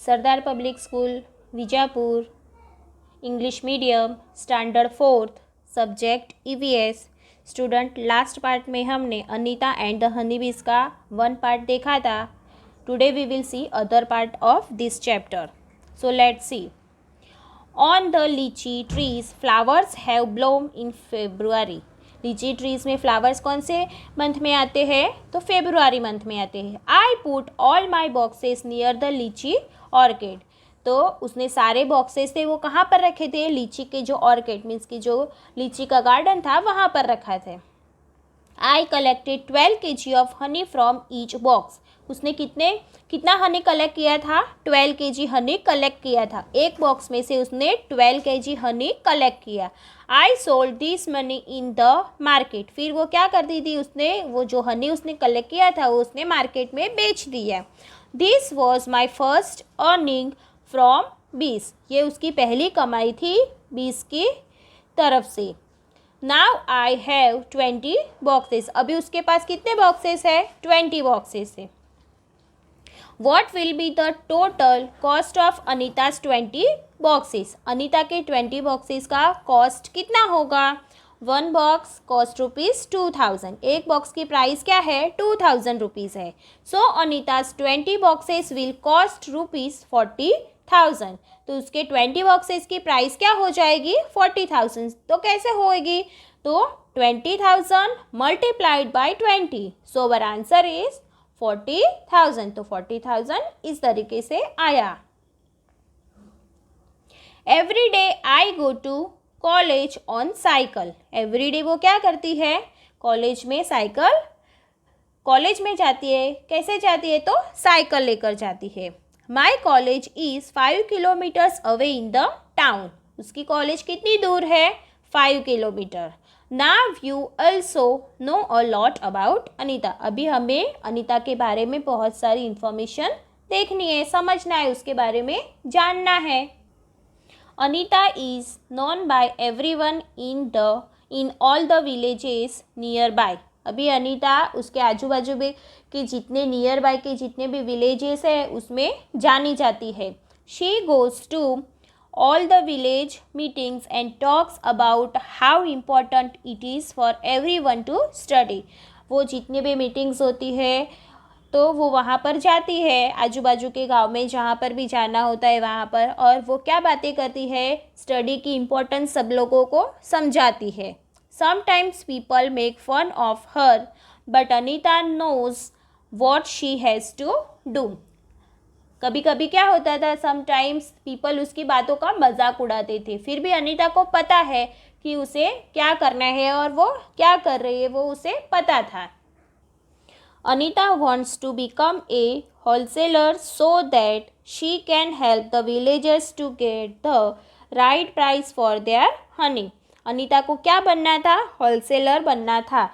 सरदार public school Vijapur, English medium, standard 4th, subject EVS. Student, last part में हमने Anita and the honey बीज का 1 part देखा था। Today we will see other part of this chapter. So let's see. On the litchi trees flowers have bloom in February. Litchi trees में flowers कौन से month में आते हैं? तो फेब्रुआरी मंथ में आते हैं। I put all my boxes near the लीची ऑर्किड। तो उसने सारे बॉक्सेस थे वो कहाँ पर रखे थे? लीची के जो ऑर्किड मीन्स की जो लीची का गार्डन था वहाँ पर रखा थे। I collected 12 kg of honey from each box. उसने कितना हनी कलेक्ट किया था? 12 kg हनी कलेक्ट किया था। एक बॉक्स में से उसने 12 kg हनी कलेक्ट किया। I sold this money in the market. फिर वो क्या करती थी? उसने वो जो हनी उसने कलेक्ट किया था वो उसने मार्केट में बेच दिया। This was my first earning from बीस। ये उसकी पहली कमाई थी बीस की तरफ से। Now I have 20 boxes. अभी उसके पास कितने बॉक्सेस है? 20 बॉक्सेस है। What will be the total cost of Anita's 20 boxes? Anita के 20 बॉक्सेस का कॉस्ट कितना होगा? 1 बॉक्स कॉस्ट ₹2000। एक बॉक्स की प्राइस क्या है? 2000 रुपीज़ है। सो अनीताज 20 बॉक्सेस विल कॉस्ट ₹40,000। तो उसके 20 बॉक्सेस की प्राइस क्या हो जाएगी? 40,000। तो कैसे होएगी? तो 20,000 multiplied by 20। So our answer is 40,000। तो 40,000 इस तरीके से आया। Every day I go to college on cycle. Every day वो क्या करती है? कॉलेज में कॉलेज में जाती है। कैसे जाती है? तो साइकिल लेकर जाती है। My college is 5 kilometres away in the town. उसकी कॉलेज कितनी दूर है? 5 kilometre. Now you also know a lot about Anita. अभी हमें अनीता के बारे में बहुत सारी इंफॉर्मेशन देखनी है, समझना है, उसके बारे में जानना है। Anita is known by everyone in all the villages near by. अभी अनीता उसके आजू बाजू में के जितने नियर बाय के जितने भी विलेजेस है उसमें जानी जाती है। She goes to all the village meetings and talks about how important it is for everyone to study. वो जितने भी मीटिंग्स होती है तो वो वहाँ पर जाती है, आजू बाजू के गांव में जहाँ पर भी जाना होता है वहाँ पर, और वो क्या बातें करती है? स्टडी की इम्पोर्टेंस सब लोगों को समझाती है। Sometimes people make fun of her but Anita knows what she has to do. कभी कभी क्या होता था? समटाइम्स पीपल उसकी बातों का मजाक उड़ाते थे, फिर भी अनीता को पता है कि उसे क्या करना है और वो क्या कर रही है, वो उसे पता था। Anita wants to become a wholesaler so that she can help the villagers to get the right price for their honey. Anita को क्या बनना था? होलसेलर बनना था।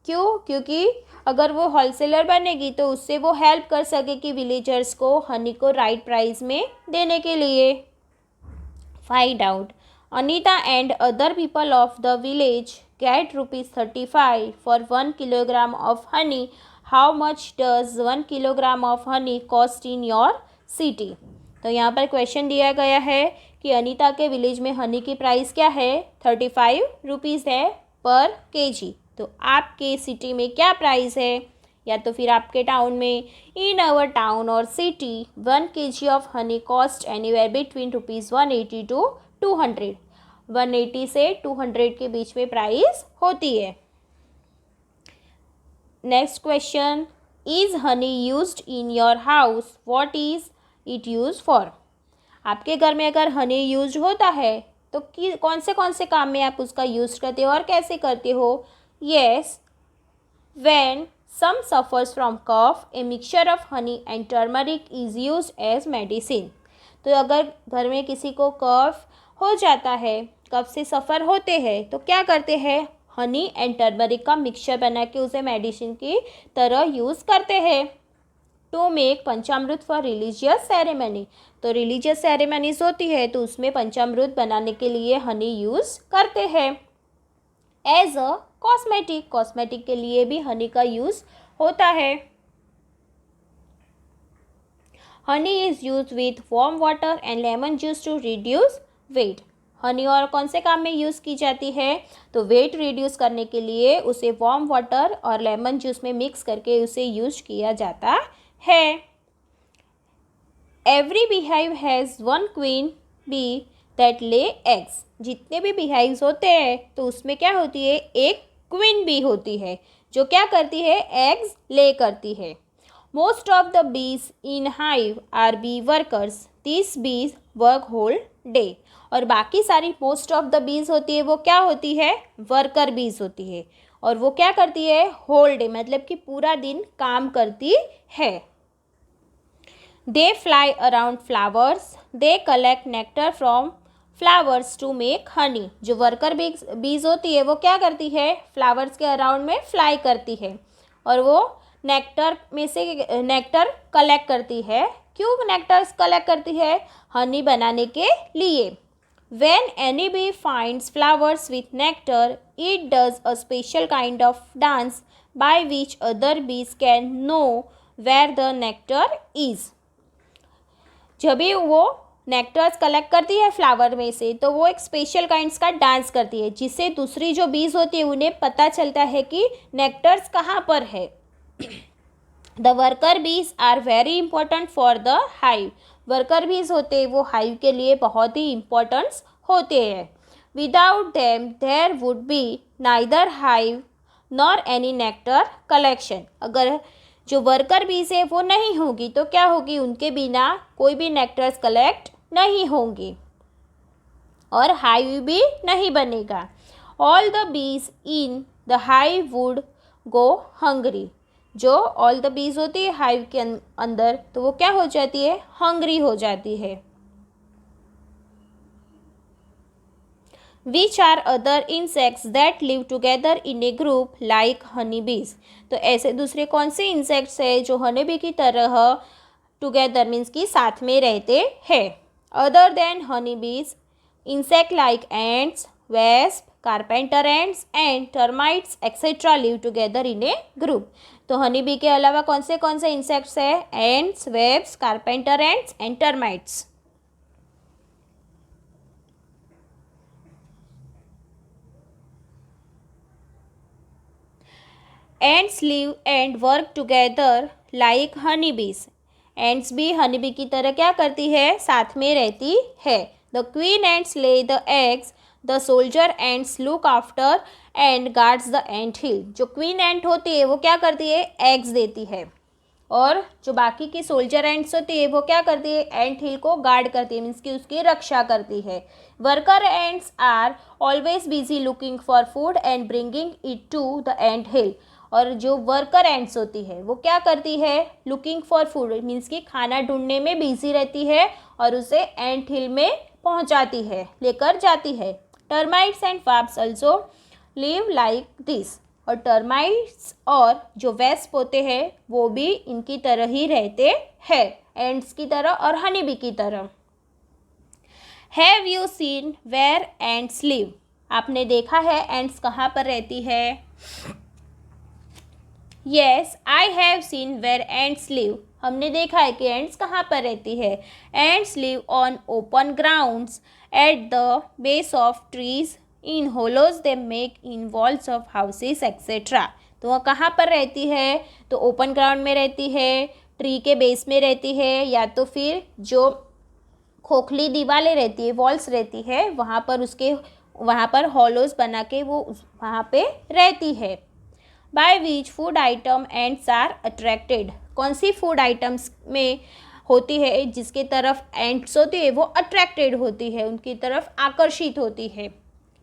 क्यों? क्योंकि अगर वो होलसेलर बनेगी तो उससे वो हेल्प कर सकेगी विलेजर्स को हनी को राइट प्राइस में देने के लिए। Find out. Anita and other people of the village get ₹35 for 1 kilogram of honey. How much does 1 kilogram of honey cost in your city? तो यहाँ पर क्वेश्चन दिया गया है कि अनीता के विलेज में हनी की प्राइस क्या है? 35 रुपीज़ है पर केजी। तो आपके सिटी में क्या प्राइस है? या तो फिर आपके टाउन में, इन आवर टाउन और city 1 kg of honey cost anywhere between ₹180 to 200। 180 से 200 के बीच में प्राइस होती है। Next question, is Honey used in your house? What is it use for? आपके घर में अगर हनी यूज होता है तो कौन से काम में आप उसका यूज करते हो और कैसे करते हो? Yes, when some suffers from cough a mixture of honey and turmeric is use as medicine. तो अगर घर में किसी को कफ हो जाता है, कफ से सफ़र होते हैं, तो क्या करते हैं? हनी एंड टर्मरिक का मिक्सचर बना के उसे मेडिसिन की तरह यूज़ करते हैं। To make panchamrit for religious ceremony. तो रिलीजियस सेरेमनीज होती है तो उसमें पंचामृत बनाने के लिए हनी यूज़ करते हैं। एज अ कॉस्मेटिक के लिए भी हनी का यूज़ होता है। Honey is use with warm water and lemon juice to reduce weight. Honey और कौन से काम में यूज़ की जाती है? तो वेट रिड्यूस करने के लिए उसे वार्म वाटर और लेमन जूस में मिक्स करके उसे यूज किया जाता है। Every beehive has one queen bee that lay eggs. जितने भी बीहाइव्स होते हैं तो उसमें क्या होती है? एक क्वीन बी होती है जो क्या करती है? एग्स ले करती है। Most of the bees in hive are bee workers. This bees work whole day. और बाकी सारी मोस्ट ऑफ द बीज होती है वो क्या होती है? वर्कर बीज होती है। और वो क्या करती है? होल डे, मतलब कि पूरा दिन काम करती है। They fly around flowers. They collect nectar from flowers to make honey. जो वर्कर बीज होती है वो क्या करती है? फ्लावर्स के अराउंड में फ्लाई करती है और वो नेक्टर में से नेक्टर कलेक्ट करती है। क्यों नेक्टर्स कलेक्ट करती है? हनी बनाने के लिए। When any bee finds flowers with nectar, it does a special kind of dance by which other bees can know where the nectar is. जब भी वो नेक्टर्स कलेक्ट करती है फ्लावर में से तो वो एक स्पेशल काइंड्स का डांस करती है जिससे दूसरी जो बीज होती है उन्हें पता चलता है कि नेक्टर्स कहाँ पर है। The worker bees are very important for the hive. Worker bees होते हैं वो हाइव के लिए बहुत ही इम्पोर्टेंस होते हैं। Without them there would be neither hive nor any nectar collection. अगर जो वर्कर बीज है वो नहीं होगी तो क्या होगी? उनके बिना कोई भी नेक्टर्स कलेक्ट नहीं होंगी और हाइव भी नहीं बनेगा। All the bees in the hive would go hungry. जो ऑल द बीज होती है हाइव के अंदर तो वो क्या हो जाती है? हंग्री हो जाती है। Which are other insects that live together in a group like honey bees. तो ऐसे दूसरे कौन से इंसेक्ट्स है जो हनी बी की तरह टुगेदर मीन्स कि साथ में रहते हैं? Other than honey bees, insect like ants, wasp, carpenter ants and termites etcetera live together in a group. तो हनी बी के अलावा कौन से इंसेक्ट्स है? Ants, wasps, carpenter ants and termites. Ants live and work together like honey bees. Ants भी Honey bee की तरह क्या करती है? साथ में रहती है। The queen ants lay the eggs, the soldier ants look after and guards the ant hill. जो क्वीन एंट होती है वो क्या करती है? एग्स देती है और जो बाकी की सोल्जर एंट्स होती है वो क्या करती है? एंट हिल को गार्ड करती है, मीन्स कि उसकी रक्षा करती है। Worker ants are always busy looking for food and bringing it to the ant hill. और जो वर्कर एंट्स होती है वो क्या करती है? लुकिंग फॉर फूड मीन्स कि खाना ढूंढने में बिजी रहती है और उसे एंट हिल में पहुंचाती है, लेकर जाती है। Termites and wasps also live like this. और टर्माइट्स और जो वेस्प होते हैं वो भी इनकी तरह ही रहते हैं, एंड्स की तरह और हनी बी की तरह। Have you seen where ants live. आपने देखा है एंड्स कहाँ पर रहती है? Yes, I have seen where ants live. हमने देखा है कि एंड्स कहाँ पर रहती है। Ants live on open grounds at the base of trees in hollows they make in walls of houses etcetera. तो वह कहाँ पर रहती है? तो ओपन ग्राउंड में रहती है, ट्री के बेस में रहती है, या तो फिर जो खोखली दीवारें रहती है, वॉल्स रहती है, वहाँ पर हॉलोज बना के वो वहाँ पे रहती है। By which food item ants are attracted. कौन सी फूड आइटम्स में होती है जिसके तरफ एंड्स होती है वो अट्रैक्टेड होती है, उनकी तरफ आकर्षित होती है।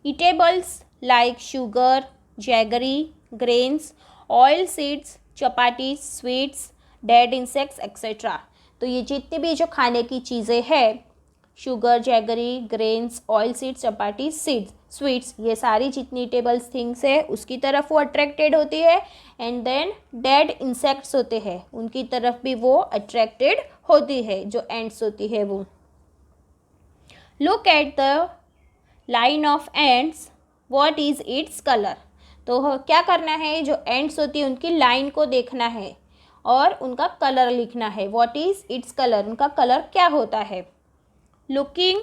Eatables like sugar, jaggery, grains, oil seeds, chapatis, sweets, dead insects etcetera. तो ये जितनी भी जो खाने की चीज़ें हैं, sugar, jaggery, grains, oil seeds, chapati, seeds, sweets, ये सारी जितनी ईटेबल्स थिंग्स है उसकी तरफ वो अट्रैक्टेड होती है। एंड देन डेड इंसेक्ट्स होते हैं उनकी तरफ भी वो अट्रैक्टेड होती है, जो एंड्स होती है वो। Look at the line of ends, what is its colour. तो क्या करना है? जो एंड्स होती है उनकी लाइन को देखना है और उनका कलर लिखना है. व्हाट इज इट्स कलर, उनका कलर क्या होता है. Looking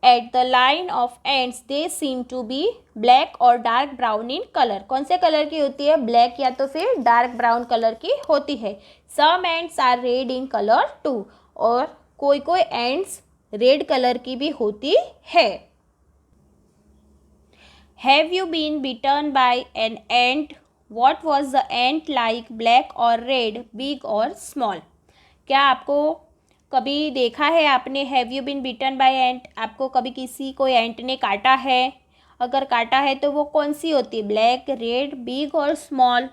at the line of ants they seem to be black और डार्क ब्राउन इन कलर. कौन से कलर की होती है, ब्लैक या तो फिर डार्क ब्राउन कलर की होती है. Some ants are red in colour too, और कोई कोई एंड्स रेड कलर की भी होती है. Have you been bitten by an ant, what was the ant like, black और रेड, बिग और स्मॉल. क्या आपको कभी देखा है आपने, have you been bitten by ant, आपको कभी किसी को एंट ने काटा है. अगर काटा है तो वो कौन सी होती है, ब्लैक, रेड, बिग और स्मॉल.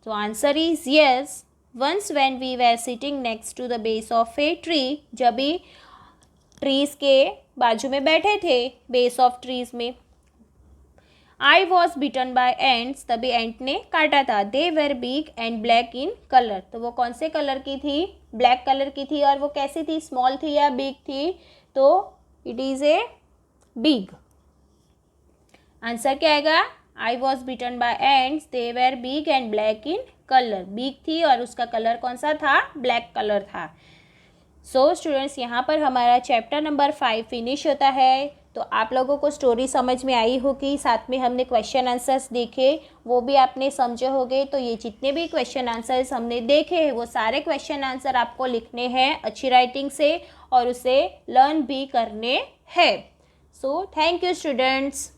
तो answer is yes. Once when we were sitting next to the base of a tree, जब भी ट्रीज के बाजू में बैठे थे, बेस ऑफ ट्रीज में. I was bitten by ants, तभी एंट ने काटा था. They were big and black in colour, तो वो कौन से कलर की थी, ब्लैक कलर की थी. और वो कैसी थी, स्मॉल थी या बिग थी, तो it is a big. Answer क्या आएगा, I was bitten by ants, they were big and black in colour. Big थी और उसका कलर कौन सा था, ब्लैक कलर था. सो स्टूडेंट्स, यहाँ पर हमारा चैप्टर नंबर 5 फिनिश होता है. तो आप लोगों को स्टोरी समझ में आई होगी, साथ में हमने क्वेश्चन आंसर्स देखे, वो भी आपने समझे होंगे. तो ये जितने भी क्वेश्चन आंसर्स हमने देखे हैं, वो सारे क्वेश्चन आंसर आपको लिखने हैं अच्छी राइटिंग से, और उसे लर्न भी करने हैं. So thank you students.